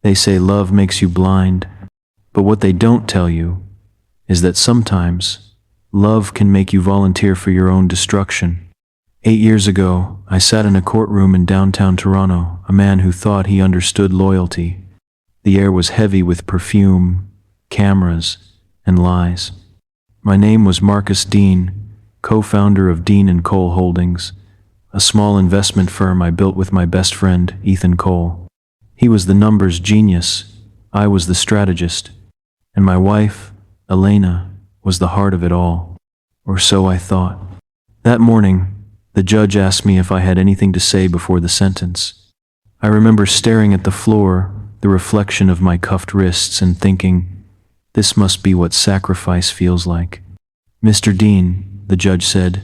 They say love makes you blind, but what they don't tell you is that sometimes love can make you volunteer for your own destruction. 8 years ago, I sat in a courtroom in downtown Toronto, a man who thought he understood loyalty. The air was heavy with perfume, cameras, and lies. My name was Marcus Dean, co-founder of Dean & Cole Holdings, a small investment firm I built with my best friend, Ethan Cole. He was the numbers genius, I was the strategist, and my wife, Elena, was the heart of it all. Or so I thought. That morning, the judge asked me if I had anything to say before the sentence. I remember staring at the floor, the reflection of my cuffed wrists, and thinking, this must be what sacrifice feels like. Mr. Dean, the judge said,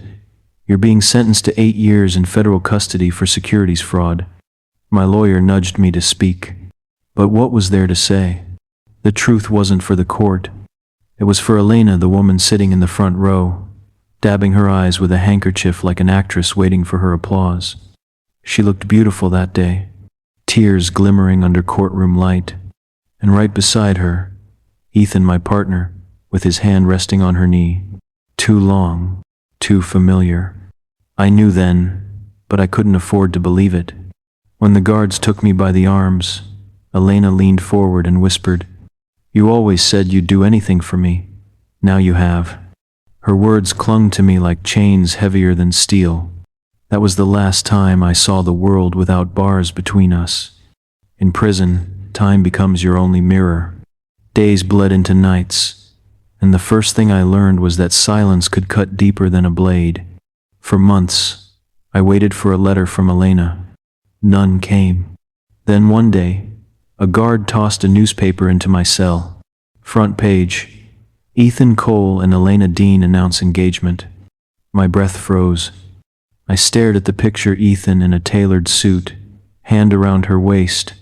you're being sentenced to 8 years in federal custody for securities fraud. My lawyer nudged me to speak. But what was there to say? The truth wasn't for the court. It was for Elena, the woman sitting in the front row, dabbing her eyes with a handkerchief like an actress waiting for her applause. She looked beautiful that day, tears glimmering under courtroom light, and right beside her, Ethan, my partner, with his hand resting on her knee. Too long, too familiar. I knew then, but I couldn't afford to believe it. When the guards took me by the arms, Elena leaned forward and whispered, you always said you'd do anything for me. Now you have. Her words clung to me like chains heavier than steel. That was the last time I saw the world without bars between us. In prison, time becomes your only mirror. Days bled into nights, and the first thing I learned was that silence could cut deeper than a blade. For months, I waited for a letter from Elena. None came. Then one day, a guard tossed a newspaper into my cell. Front page, Ethan Cole and Elena Dean announce engagement. My breath froze. I stared at the picture, Ethan in a tailored suit, hand around her waist,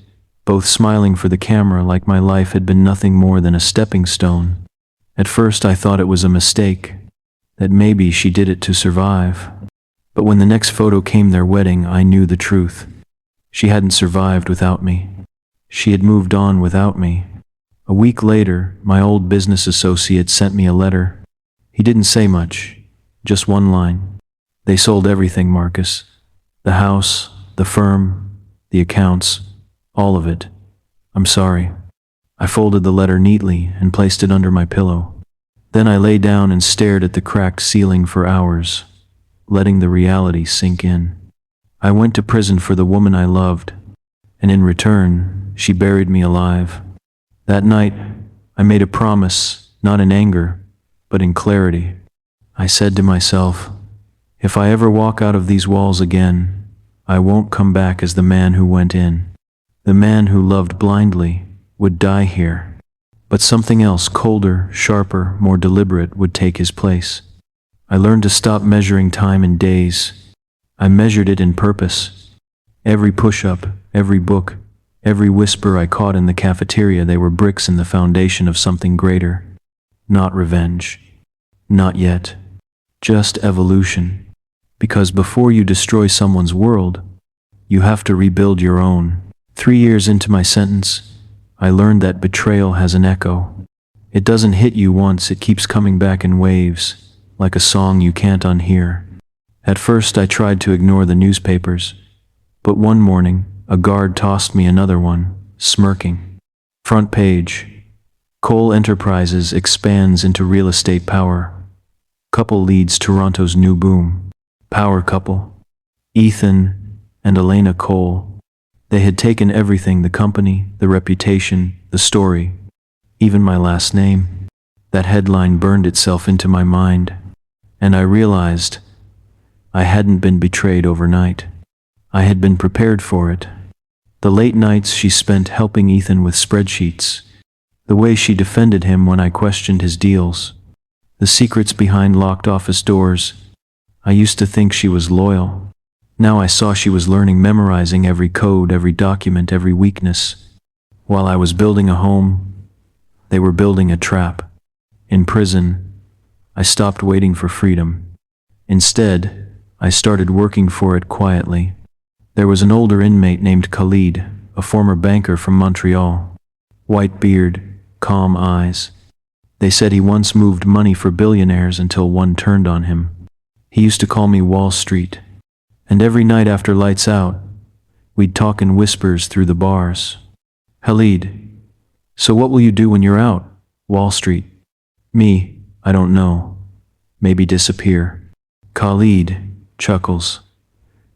both smiling for the camera like my life had been nothing more than a stepping stone. At first I thought it was a mistake, that maybe she did it to survive. But when the next photo came, their wedding, I knew the truth. She hadn't survived without me. She had moved on without me. A week later, my old business associate sent me a letter. He didn't say much, just one line. They sold everything, Marcus. The house, the firm, the accounts, all of it. I'm sorry. I folded the letter neatly and placed it under my pillow. Then I lay down and stared at the cracked ceiling for hours, letting the reality sink in. I went to prison for the woman I loved, and in return, she buried me alive. That night, I made a promise, not in anger, but in clarity. I said to myself, if I ever walk out of these walls again, I won't come back as the man who went in. The man who loved blindly would die here, but something else, colder, sharper, more deliberate, would take his place. I learned to stop measuring time in days. I measured it in purpose. Every push-up, every book, every whisper I caught in the cafeteria, they were bricks in the foundation of something greater. Not revenge. Not yet. Just evolution. Because before you destroy someone's world, you have to rebuild your own. 3 years into my sentence, I learned that betrayal has an echo. It doesn't hit you once, it keeps coming back in waves, like a song you can't unhear. At first I tried to ignore the newspapers, but one morning, a guard tossed me another one, smirking. Front page, Cole Enterprises expands into real estate power. Couple leads Toronto's new boom. Power couple. Ethan and Elena Cole. They had taken everything, the company, the reputation, the story, even my last name. That headline burned itself into my mind, and I realized I hadn't been betrayed overnight. I had been prepared for it. The late nights she spent helping Ethan with spreadsheets, the way she defended him when I questioned his deals, the secrets behind locked office doors. I used to think she was loyal. Now I saw she was learning, memorizing every code, every document, every weakness. While I was building a home, they were building a trap. In prison, I stopped waiting for freedom. Instead, I started working for it quietly. There was an older inmate named Khalid, a former banker from Montreal. White beard, calm eyes. They said he once moved money for billionaires until one turned on him. He used to call me Wall Street. And every night after lights out, we'd talk in whispers through the bars. Khalid, so what will you do when you're out, Wall Street? Me, I don't know. Maybe disappear. Khalid chuckles.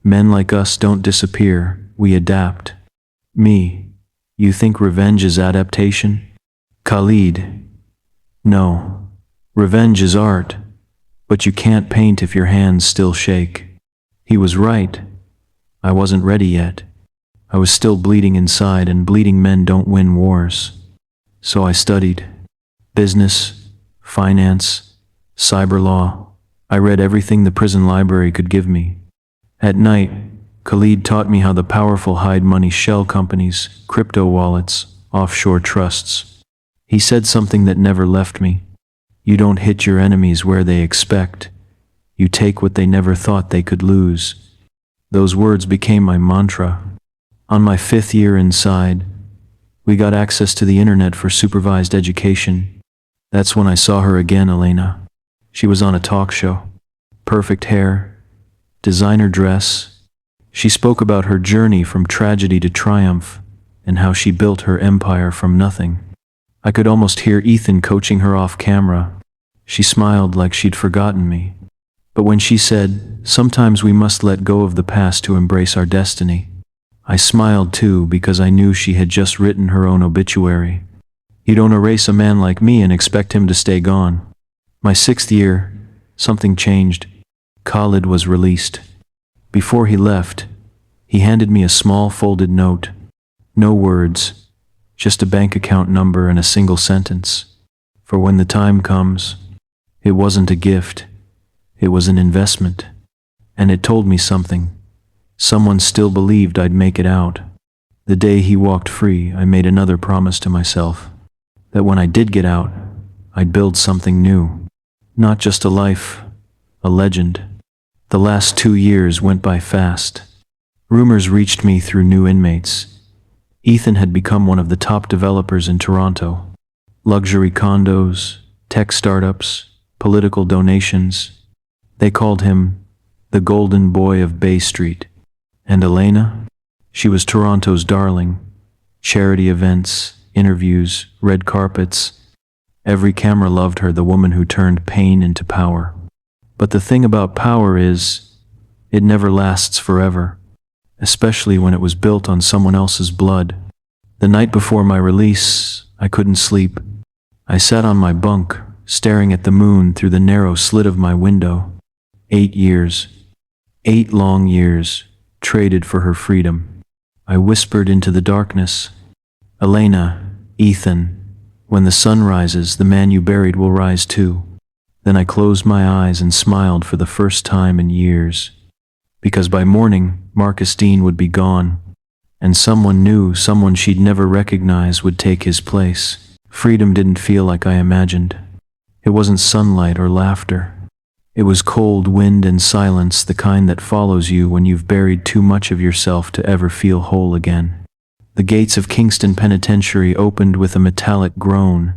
Men like us don't disappear, we adapt. Me, you think revenge is adaptation? Khalid, no. Revenge is art, but you can't paint if your hands still shake. He was right. I wasn't ready yet. I was still bleeding inside, and bleeding men don't win wars. So I studied business, finance, cyber law. I read everything the prison library could give me. At night, Khalid taught me how the powerful hide money shell companies, crypto wallets, offshore trusts. He said something that never left me. You don't hit your enemies where they expect. You take what they never thought they could lose. Those words became my mantra. On my 5th year inside, we got access to the internet for supervised education. That's when I saw her again, Elena. She was on a talk show. Perfect hair, designer dress. She spoke about her journey from tragedy to triumph and how she built her empire from nothing. I could almost hear Ethan coaching her off camera. She smiled like she'd forgotten me. But when she said, "Sometimes we must let go of the past to embrace our destiny," I smiled too, because I knew she had just written her own obituary. You don't erase a man like me and expect him to stay gone. My 6th year, something changed. Khalid was released. Before he left, he handed me a small folded note. No words, just a bank account number and a single sentence. For when the time comes, it wasn't a gift. It was an investment. And it told me something. Someone still believed I'd make it out. The day he walked free, I made another promise to myself. That when I did get out, I'd build something new. Not just a life, a legend. The last 2 years went by fast. Rumors reached me through new inmates. Ethan had become one of the top developers in Toronto. Luxury condos, tech startups, political donations. They called him the golden boy of Bay Street. And Elena? She was Toronto's darling. Charity events, interviews, red carpets. Every camera loved her, the woman who turned pain into power. But the thing about power is, it never lasts forever, especially when it was built on someone else's blood. The night before my release, I couldn't sleep. I sat on my bunk, staring at the moon through the narrow slit of my window. 8 years. 8 long years, traded for her freedom. I whispered into the darkness, "Elena, Ethan, when the sun rises, the man you buried will rise too." Then I closed my eyes and smiled for the first time in years. Because by morning, Marcus Dean would be gone. And someone new, someone she'd never recognize, would take his place. Freedom didn't feel like I imagined. It wasn't sunlight or laughter. It was cold wind and silence, the kind that follows you when you've buried too much of yourself to ever feel whole again. The gates of Kingston Penitentiary opened with a metallic groan,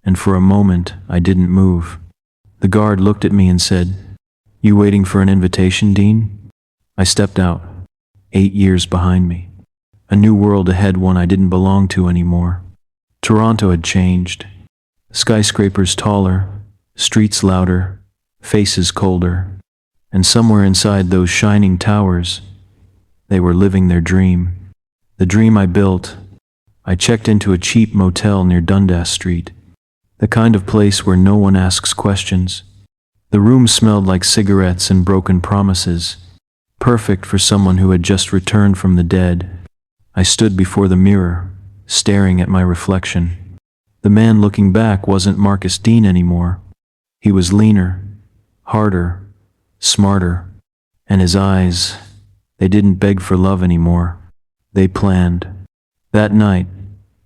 and for a moment I didn't move. The guard looked at me and said, "You waiting for an invitation, Dean?" I stepped out. 8 years behind me. A new world ahead, one I didn't belong to anymore. Toronto had changed. Skyscrapers taller, streets louder, faces colder, and somewhere inside those shining towers, they were living their dream. The dream I built. I checked into a cheap motel near Dundas Street, the kind of place where no one asks questions. The room smelled like cigarettes and broken promises, perfect for someone who had just returned from the dead. I stood before the mirror, staring at my reflection. The man looking back wasn't Marcus Dean anymore. He was leaner, harder, smarter, and his eyes, they didn't beg for love anymore. They planned. That night,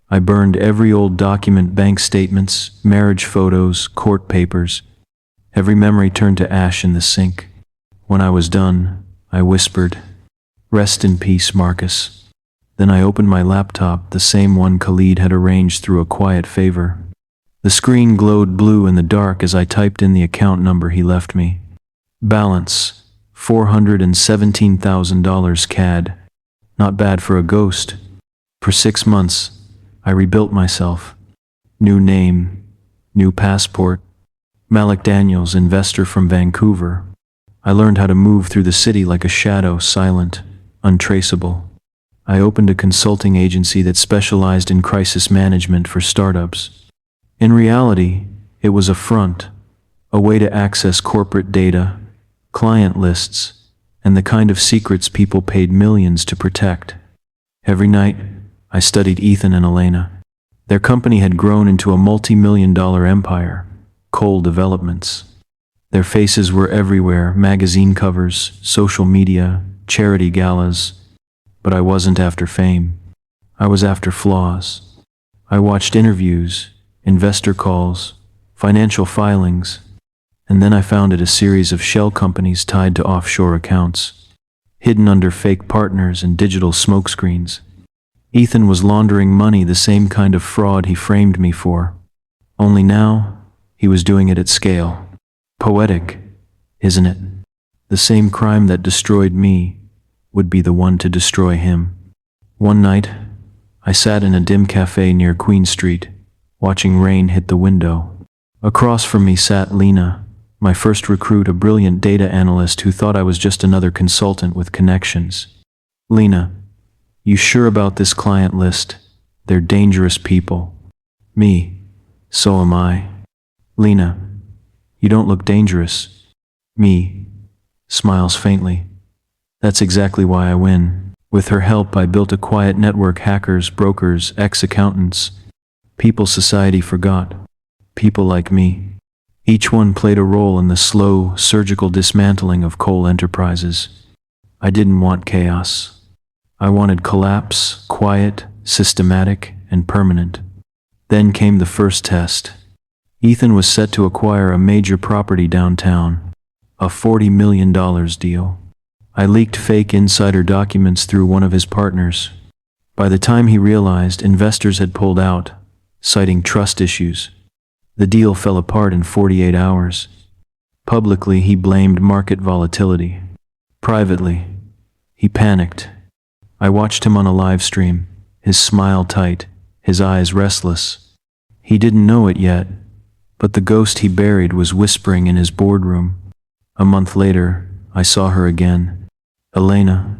I burned every old document, bank statements, marriage photos, court papers. Every memory turned to ash in the sink. When I was done, I whispered, "Rest in peace, Marcus." Then I opened my laptop, the same one Khalid had arranged through a quiet favor. The screen glowed blue in the dark as I typed in the account number he left me. Balance, $417,000 CAD. Not bad for a ghost. For 6 months, I rebuilt myself. New name, new passport. Malik Daniels, investor from Vancouver. I learned how to move through the city like a shadow, silent, untraceable. I opened a consulting agency that specialized in crisis management for startups. In reality, it was a front, a way to access corporate data, client lists, and the kind of secrets people paid millions to protect. Every night, I studied Ethan and Elena. Their company had grown into a multi-million-dollar empire, Cole Developments. Their faces were everywhere, magazine covers, social media, charity galas. But I wasn't after fame. I was after flaws. I watched interviews, investor calls, financial filings, and then I founded a series of shell companies tied to offshore accounts, hidden under fake partners and digital smokescreens. Ethan was laundering money, the same kind of fraud he framed me for. Only now, he was doing it at scale. Poetic, isn't it? The same crime that destroyed me would be the one to destroy him. One night, I sat in a dim cafe near Queen Street, watching rain hit the window. Across from me sat Lena, my first recruit, a brilliant data analyst who thought I was just another consultant with connections. Lena, you sure about this client list? They're dangerous people. Me, so am I. Lena, you don't look dangerous. Me, smiles faintly. That's exactly why I win. With her help, I built a quiet network: hackers, brokers, ex-accountants. People society forgot. People like me. Each one played a role in the slow, surgical dismantling of Cole Enterprises. I didn't want chaos. I wanted collapse, quiet, systematic, and permanent. Then came the first test. Ethan was set to acquire a major property downtown, a $40 million deal. I leaked fake insider documents through one of his partners. By the time he realized, investors had pulled out, citing trust issues. The deal fell apart in 48 hours. Publicly, he blamed market volatility. Privately, he panicked. I watched him on a live stream, his smile tight, his eyes restless. He didn't know it yet, but the ghost he buried was whispering in his boardroom. A month later, I saw her again. Elena,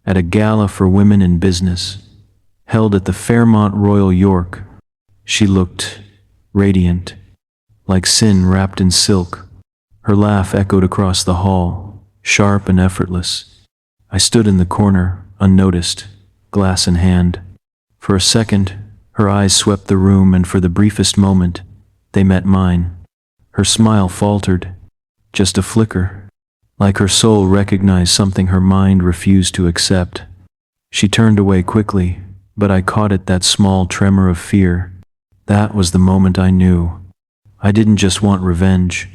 at a gala for women in business, held at the Fairmont Royal York. She looked radiant, like sin wrapped in silk. Her laugh echoed across the hall, sharp and effortless. I stood in the corner, unnoticed, glass in hand. For a second, her eyes swept the room, and for the briefest moment, they met mine. Her smile faltered, just a flicker. Like her soul recognized something her mind refused to accept. She turned away quickly, but I caught it, that small tremor of fear. That was the moment I knew. I didn't just want revenge.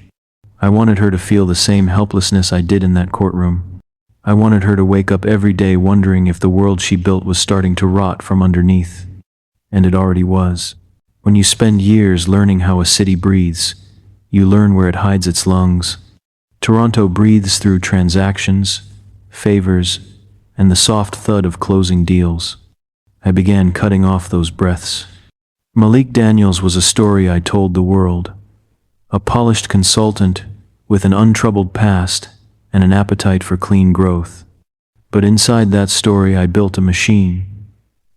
I wanted her to feel the same helplessness I did in that courtroom. I wanted her to wake up every day wondering if the world she built was starting to rot from underneath. And it already was. When you spend years learning how a city breathes, you learn where it hides its lungs. Toronto breathes through transactions, favors, and the soft thud of closing deals. I began cutting off those breaths. Malik Daniels was a story I told the world. A polished consultant with an untroubled past and an appetite for clean growth. But inside that story I built a machine.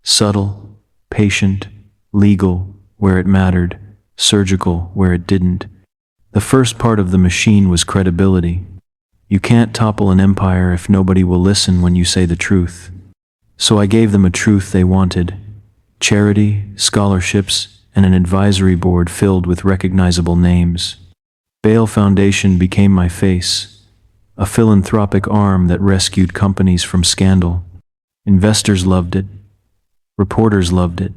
Subtle, patient, legal where it mattered, surgical where it didn't. The first part of the machine was credibility. You can't topple an empire if nobody will listen when you say the truth. So I gave them a truth they wanted: charity, scholarships, and an advisory board filled with recognizable names. Bail Foundation became my face, a philanthropic arm that rescued companies from scandal. Investors loved it. Reporters loved it.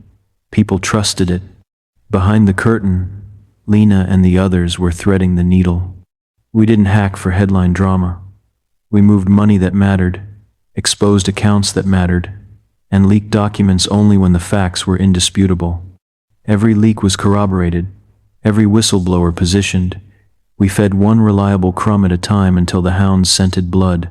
People trusted it. Behind the curtain, Lena and the others were threading the needle. We didn't hack for headline drama. We moved money that mattered, exposed accounts that mattered, and leaked documents only when the facts were indisputable. Every leak was corroborated, every whistleblower positioned. We fed one reliable crumb at a time until the hounds scented blood.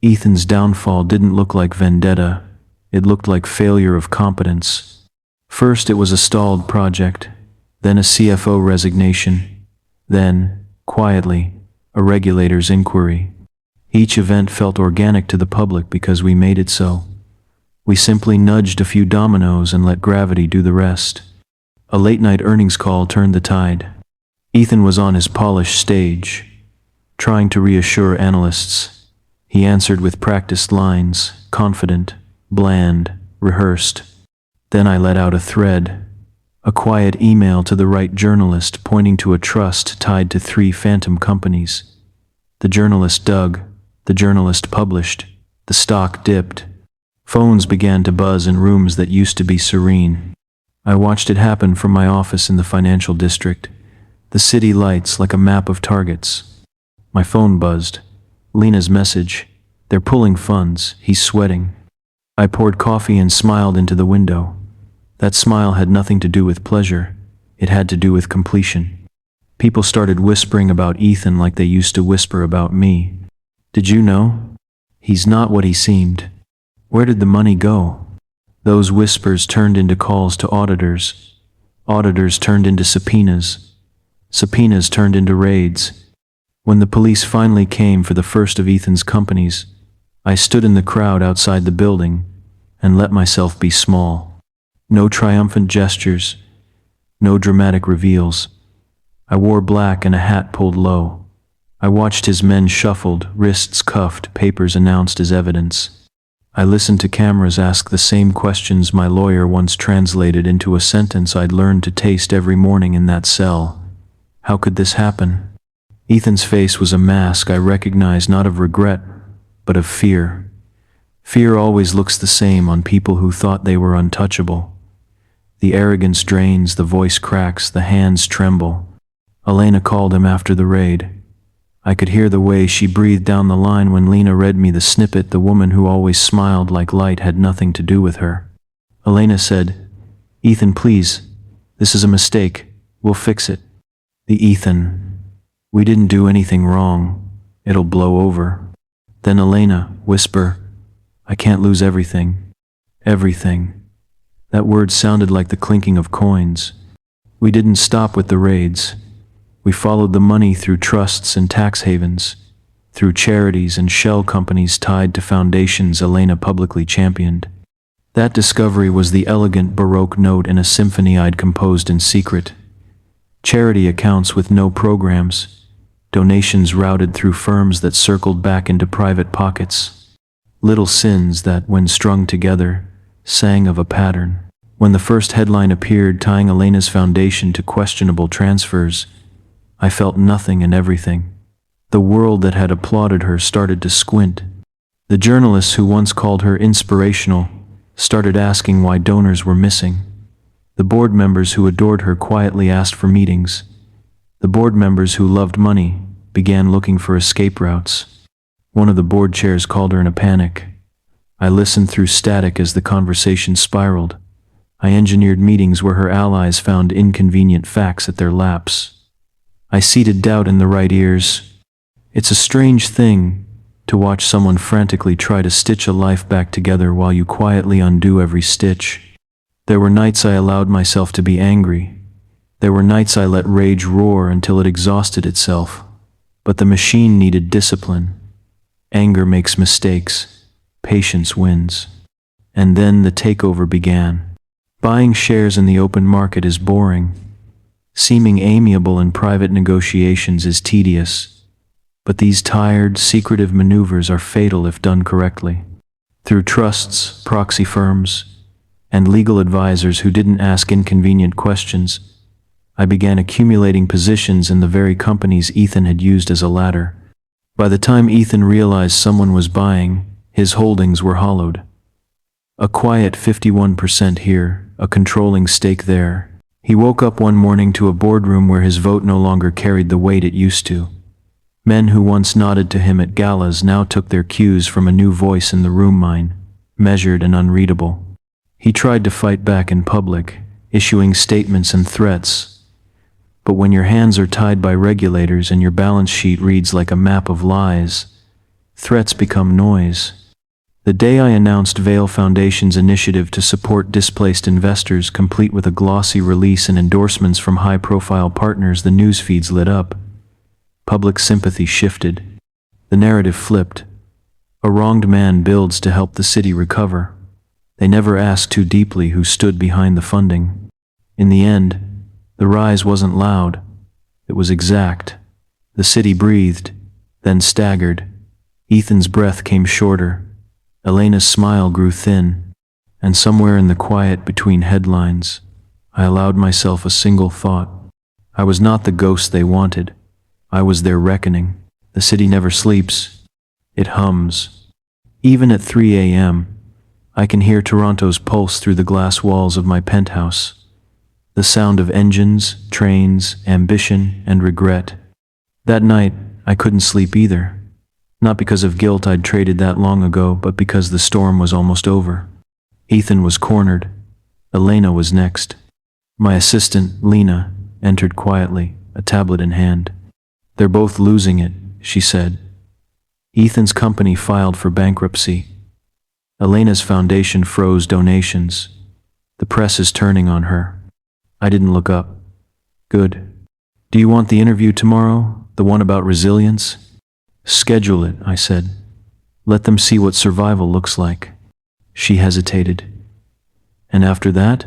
Ethan's downfall didn't look like vendetta, it looked like failure of competence. First it was a stalled project, then a CFO resignation, then, quietly, a regulator's inquiry. Each event felt organic to the public because we made it so. We simply nudged a few dominoes and let gravity do the rest. A late-night earnings call turned the tide. Ethan was on his polished stage, trying to reassure analysts. He answered with practiced lines, confident, bland, rehearsed. Then I let out a thread, a quiet email to the right journalist pointing to a trust tied to 3 phantom companies. The journalist dug, the journalist published, the stock dipped. Phones began to buzz in rooms that used to be serene. I watched it happen from my office in the financial district. The city lights like a map of targets. My phone buzzed. Lena's message. They're pulling funds. He's sweating. I poured coffee and smiled into the window. That smile had nothing to do with pleasure. It had to do with completion. People started whispering about Ethan like they used to whisper about me. Did you know? He's not what he seemed. Where did the money go? Those whispers turned into calls to auditors. Auditors turned into subpoenas. Subpoenas turned into raids. When the police finally came for the first of Ethan's companies, I stood in the crowd outside the building and let myself be small. No triumphant gestures, no dramatic reveals. I wore black and a hat pulled low. I watched his men shuffled, wrists cuffed, papers announced as evidence. I listened to cameras ask the same questions my lawyer once translated into a sentence I'd learned to taste every morning in that cell. How could this happen? Ethan's face was a mask I recognized not of regret, but of fear. Fear always looks the same on people who thought they were untouchable. The arrogance drains, the voice cracks, the hands tremble. Elena called him after the raid. I could hear the way she breathed down the line when Lena read me the snippet. The woman who always smiled like light had nothing to do with her. Elena said, "Ethan, please, this is a mistake. We'll fix it." The Ethan. We didn't do anything wrong. It'll blow over. Then Elena, whisper, "I can't lose everything." Everything. That word sounded like the clinking of coins. We didn't stop with the raids. We followed the money through trusts and tax havens, through charities and shell companies tied to foundations Elena publicly championed. That discovery was the elegant Baroque note in a symphony I'd composed in secret. Charity accounts with no programs, donations routed through firms that circled back into private pockets. Little sins that, when strung together, sang of a pattern. When the first headline appeared tying Elena's foundation to questionable transfers, I felt nothing and everything. The world that had applauded her started to squint. The journalists who once called her inspirational started asking why donors were missing. The board members who adored her quietly asked for meetings. The board members who loved money began looking for escape routes. One of the board chairs called her in a panic. I listened through static as the conversation spiraled. I engineered meetings where her allies found inconvenient facts at their laps. I seeded doubt in the right ears. It's a strange thing to watch someone frantically try to stitch a life back together while you quietly undo every stitch. There were nights I allowed myself to be angry. There were nights I let rage roar until it exhausted itself. But the machine needed discipline. Anger makes mistakes. Patience wins. And then the takeover began. Buying shares in the open market is boring. Seeming amiable in private negotiations is tedious. But these tired, secretive maneuvers are fatal if done correctly. Through trusts, proxy firms, and legal advisors who didn't ask inconvenient questions, I began accumulating positions in the very companies Ethan had used as a ladder. By the time Ethan realized someone was buying, his holdings were hollowed. A quiet 51% here, a controlling stake there. He woke up one morning to a boardroom where his vote no longer carried the weight it used to. Men who once nodded to him at galas now took their cues from a new voice in the room, mine, measured and unreadable. He tried to fight back in public, issuing statements and threats. But when your hands are tied by regulators and your balance sheet reads like a map of lies, threats become noise. The day I announced Vail Foundation's initiative to support displaced investors, complete with a glossy release and endorsements from high-profile partners, the news feeds lit up. Public sympathy shifted. The narrative flipped. A wronged man builds to help the city recover. They never asked too deeply who stood behind the funding. In the end, the rise wasn't loud. It was exact. The city breathed, then staggered. Ethan's breath came shorter. Elena's smile grew thin. And somewhere in the quiet between headlines, I allowed myself a single thought. I was not the ghost they wanted. I was their reckoning. The city never sleeps. It hums. Even at 3 a.m., I can hear Toronto's pulse through the glass walls of my penthouse. The sound of engines, trains, ambition, and regret. That night, I couldn't sleep either. Not because of guilt I'd traded that long ago, but because the storm was almost over. Ethan was cornered. Elena was next. My assistant, Lena, entered quietly, a tablet in hand. "They're both losing it," she said. Ethan's company filed for bankruptcy. Elena's foundation froze donations. The press is turning on her. I didn't look up. Good. Do you want the interview tomorrow? The one about resilience? Schedule it, I said. Let them see what survival looks like. She hesitated. And after that?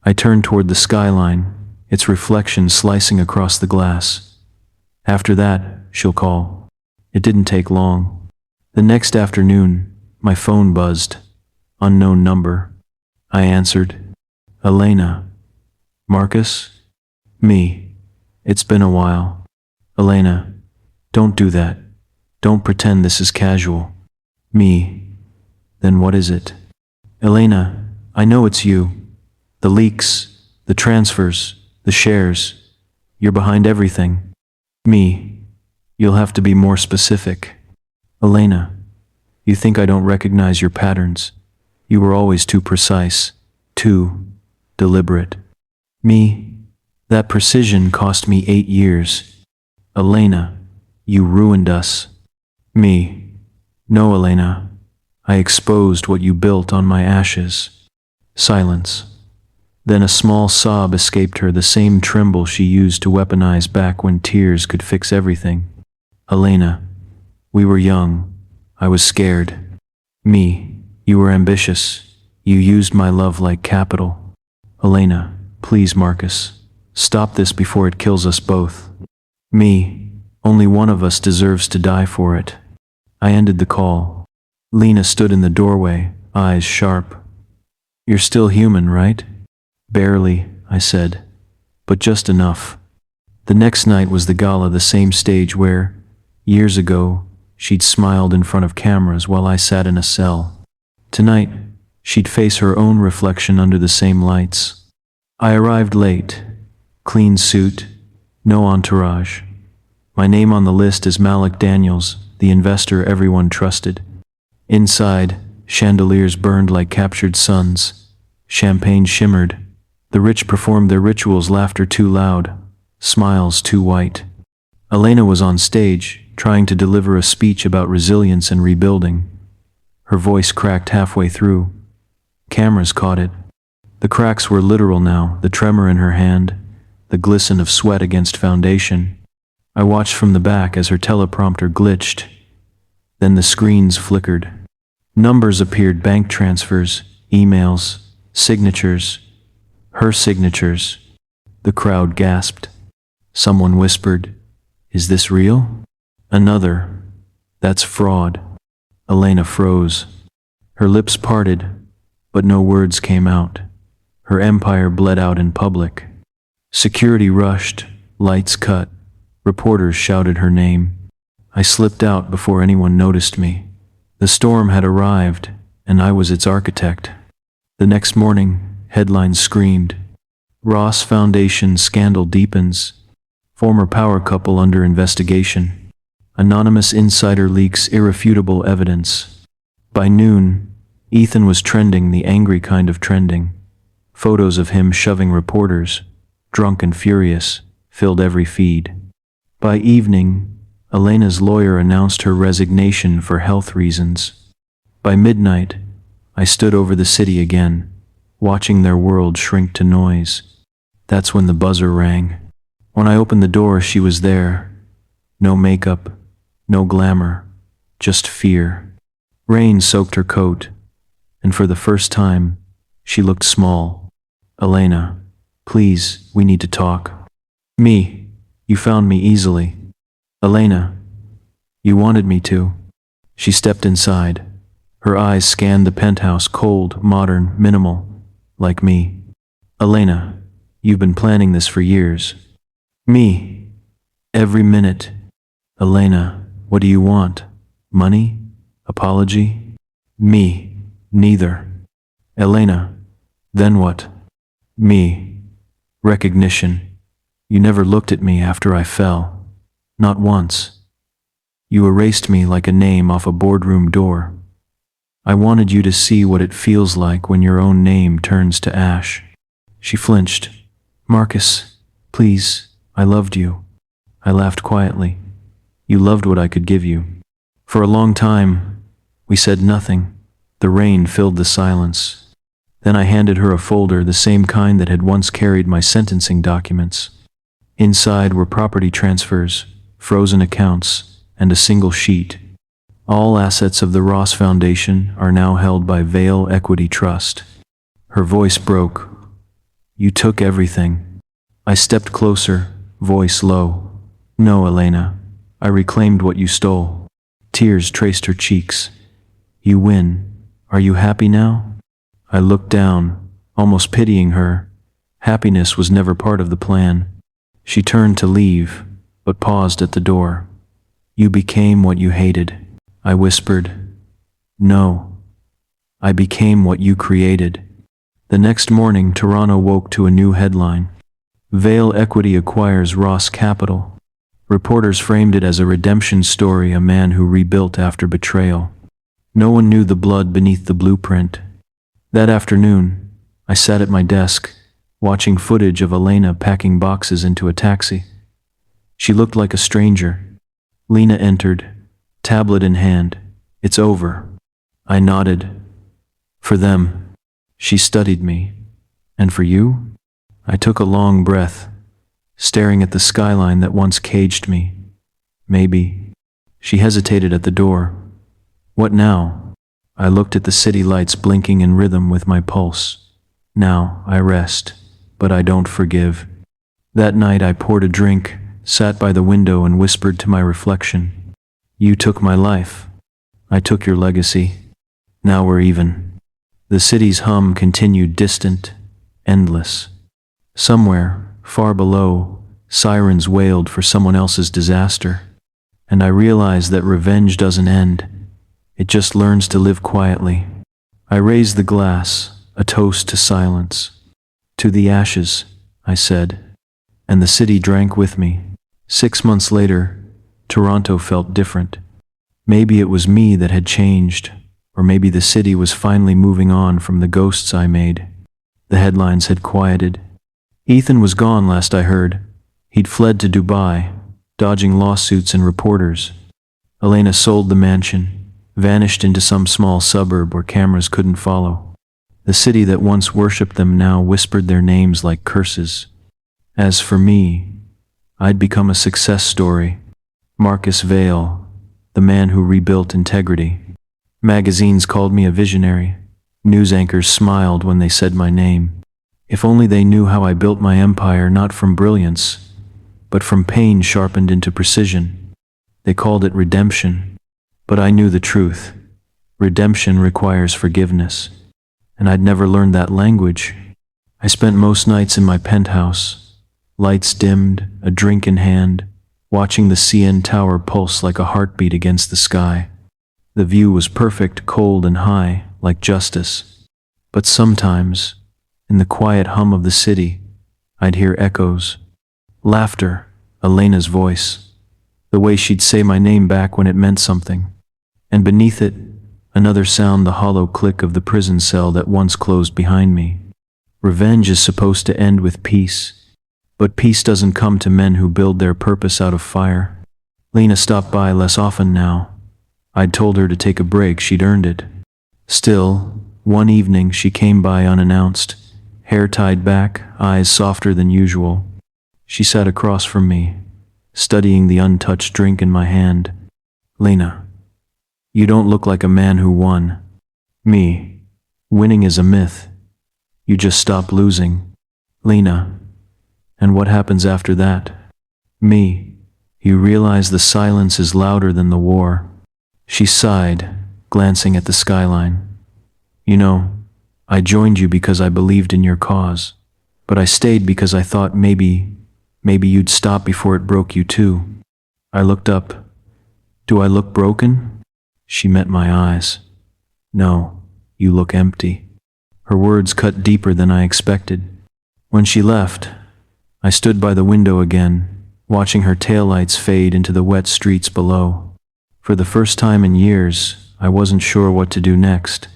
I turned toward the skyline, its reflection slicing across the glass. After that, she'll call. It didn't take long. The next afternoon, my phone buzzed. Unknown number. I answered. Elena. Marcus? Me. It's been a while. Elena, don't do that. Don't pretend this is casual. Me. Then what is it? Elena, I know it's you. The leaks, the transfers, the shares. You're behind everything. Me. You'll have to be more specific. Elena, you think I don't recognize your patterns. You were always too precise, too deliberate. Me. That precision cost me 8 years. Elena, you ruined us. Me. No, Elena. I exposed what you built on my ashes. Silence. Then a small sob escaped her, the same tremble she used to weaponize back when tears could fix everything. Elena, we were young. I was scared. Me. You were ambitious. You used my love like capital. Elena, please, Marcus. Stop this before it kills us both. Me. Only one of us deserves to die for it. I ended the call. Lena stood in the doorway, eyes sharp. You're still human, right? Barely, I said. But just enough. The next night was the gala, the same stage where, years ago, she'd smiled in front of cameras while I sat in a cell. Tonight, she'd face her own reflection under the same lights. I arrived late. Clean suit, no entourage. My name on the list is Malik Daniels, the investor everyone trusted. Inside, chandeliers burned like captured suns. Champagne shimmered. The rich performed their rituals, laughter too loud, smiles too white. Elena was on stage, trying to deliver a speech about resilience and rebuilding. Her voice cracked halfway through. Cameras caught it. The cracks were literal now, the tremor in her hand, the glisten of sweat against foundation. I watched from the back as her teleprompter glitched. Then the screens flickered. Numbers appeared, bank transfers, emails, signatures. Her signatures. The crowd gasped. Someone whispered, "Is this real?" Another, "That's fraud." Elena froze. Her lips parted, but no words came out. Her empire bled out in public. Security rushed, lights cut. Reporters shouted her name. I slipped out before anyone noticed me. The storm had arrived, and I was its architect. The next morning, headlines screamed, Ross Foundation scandal deepens. Former power couple under investigation. Anonymous insider leaks irrefutable evidence. By noon, Ethan was trending, the angry kind of trending. Photos of him shoving reporters, drunk and furious, filled every feed. By evening, Elena's lawyer announced her resignation for health reasons. By midnight, I stood over the city again, watching their world shrink to noise. That's when the buzzer rang. When I opened the door, she was there. No makeup, no glamour, just fear. Rain soaked her coat, and for the first time, she looked small. Elena, please, we need to talk. Me, you found me easily. Elena, you wanted me to. She stepped inside. Her eyes scanned the penthouse, cold, modern, minimal, like me. Elena, you've been planning this for years. Me, every minute. Elena, what do you want? Money? Apology? Me, neither. Elena, then what? Me, recognition. You never looked at me after I fell. Not once. You erased me like a name off a boardroom door. I wanted you to see what it feels like when your own name turns to ash. She flinched. Marcus, please, I loved you. I laughed quietly. You loved what I could give you. For a long time, we said nothing. The rain filled the silence. Then I handed her a folder, the same kind that had once carried my sentencing documents. Inside were property transfers, frozen accounts, and a single sheet. All assets of the Ross Foundation are now held by Vale Equity Trust. Her voice broke. You took everything. I stepped closer, voice low. No, Elena, I reclaimed what you stole. Tears traced her cheeks. You win. Are you happy now? I looked down, almost pitying her. Happiness was never part of the plan. She turned to leave, but paused at the door. You became what you hated. I whispered. No. I became what you created. The next morning, Toronto woke to a new headline. Vale Equity acquires Ross Capital. Reporters framed it as a redemption story, a man who rebuilt after betrayal. No one knew the blood beneath the blueprint. That afternoon, I sat at my desk, watching footage of Elena packing boxes into a taxi. She looked like a stranger. Lena entered, tablet in hand. It's over. I nodded. For them. She studied me. And for you? I took a long breath, staring at the skyline that once caged me. Maybe. She hesitated at the door. What now? I looked at the city lights blinking in rhythm with my pulse. Now I rest, but I don't forgive. That night I poured a drink, sat by the window and whispered to my reflection. You took my life. I took your legacy. Now we're even. The city's hum continued, distant, endless. Somewhere, far below, sirens wailed for someone else's disaster. And I realized that revenge doesn't end. It just learns to live quietly. I raised the glass, a toast to silence. To the ashes, I said. And the city drank with me. 6 months later, Toronto felt different. Maybe it was me that had changed, or maybe the city was finally moving on from the ghosts I made. The headlines had quieted. Ethan was gone, last I heard. He'd fled to Dubai, dodging lawsuits and reporters. Elena sold the mansion, vanished into some small suburb where cameras couldn't follow. The city that once worshipped them now whispered their names like curses. As for me, I'd become a success story. Marcus Vale, the man who rebuilt integrity. Magazines called me a visionary. News anchors smiled when they said my name. If only they knew how I built my empire, not from brilliance, but from pain sharpened into precision. They called it redemption, but I knew the truth. Redemption requires forgiveness, and I'd never learned that language. I spent most nights in my penthouse, lights dimmed, a drink in hand, watching the CN Tower pulse like a heartbeat against the sky. The view was perfect, cold and high, like justice. But sometimes, in the quiet hum of the city, I'd hear echoes. Laughter, Elena's voice, the way she'd say my name back when it meant something. And beneath it, Another sound, the hollow click of the prison cell that once closed behind me. Revenge is supposed to end with peace, but peace doesn't come to men who build their purpose out of fire. Lena stopped by less often now. I'd told her to take a break, she'd earned it. Still, one evening she came by unannounced, hair tied back, eyes softer than usual. She sat across from me, studying the untouched drink in my hand. Lena, you don't look like a man who won. Me. Winning is a myth. You just stop losing. Lena. And what happens after that? Me. You realize the silence is louder than the war. She sighed, glancing at the skyline. You know, I joined you because I believed in your cause, but I stayed because I thought maybe you'd stop before it broke you too. I looked up. Do I look broken? She met my eyes. No, you look empty. Her words cut deeper than I expected. When she left, I stood by the window again, watching her taillights fade into the wet streets below. For the first time in years, I wasn't sure what to do next.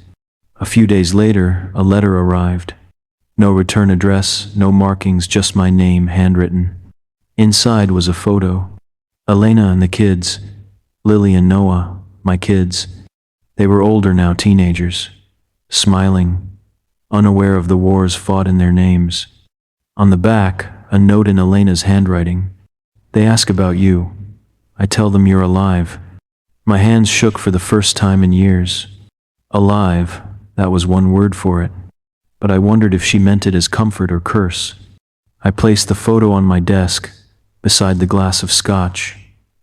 A few days later, a letter arrived. No return address, no markings, just my name handwritten. Inside was a photo. Elena and the kids, Lily and Noah, my kids. They were older now, teenagers, smiling, unaware of the wars fought in their names. On the back, a note in Elena's handwriting. They ask about you. I tell them you're alive. My hands shook for the first time in years. Alive, that was one word for it. But I wondered if she meant it as comfort or curse. I placed the photo on my desk, beside the glass of scotch,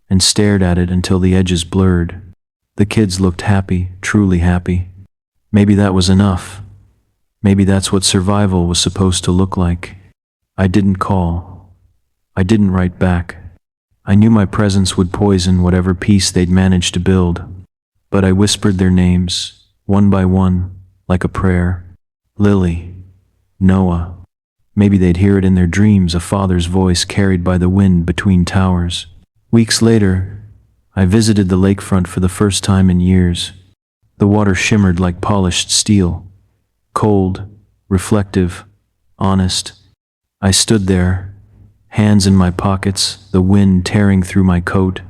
and stared at it until the edges blurred. The kids looked happy, truly happy. Maybe that was enough. Maybe that's what survival was supposed to look like. I didn't call. I didn't write back. I knew my presence would poison whatever peace they'd managed to build. But I whispered their names, one by one, like a prayer. Lily, Noah. Maybe they'd hear it in their dreams, a father's voice carried by the wind between towers. Weeks later, I visited the lakefront for the first time in years. The water shimmered like polished steel. Cold, reflective, honest. I stood there, hands in my pockets, the wind tearing through my coat.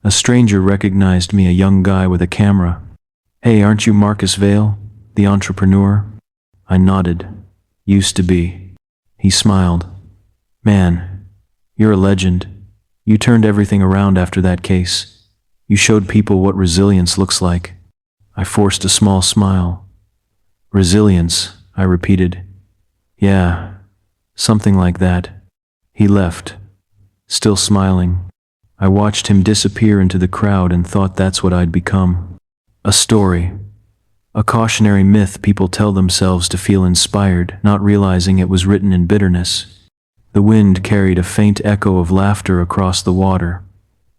A stranger recognized me, a young guy with a camera. Hey, aren't you Marcus Vale, the entrepreneur? I nodded. Used to be. He smiled. Man, you're a legend. You turned everything around after that case. You showed people what resilience looks like. I forced a small smile. Resilience, I repeated. Yeah, something like that. He left, still smiling. I watched him disappear into the crowd and thought that's what I'd become. A story. A cautionary myth people tell themselves to feel inspired, not realizing it was written in bitterness. The wind carried a faint echo of laughter across the water.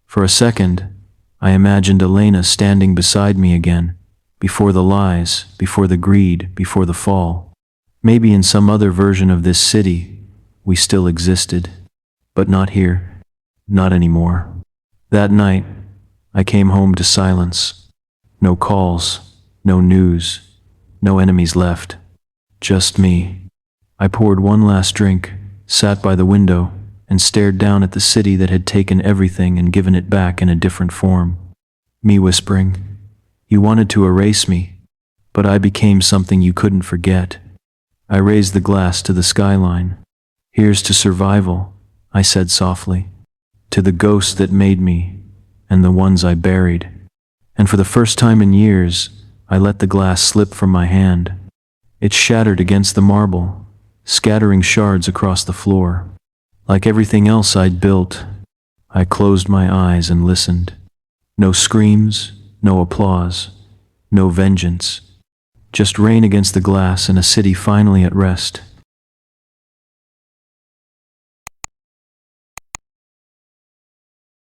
For a second, I imagined Elena standing beside me again, before the lies, before the greed, before the fall. Maybe in some other version of this city, we still existed. But not here. Not anymore. That night, I came home to silence. No calls. No news, no enemies left, just me. I poured one last drink, sat by the window, and stared down at the city that had taken everything and given it back in a different form. Me whispering, you wanted to erase me, but I became something you couldn't forget. I raised the glass to the skyline. Here's to survival, I said softly, to the ghosts that made me, and the ones I buried. And for the first time in years, I let the glass slip from my hand. It shattered against the marble, scattering shards across the floor. Like everything else I'd built, I closed my eyes and listened. No screams, no applause, no vengeance. Just rain against the glass and a city finally at rest.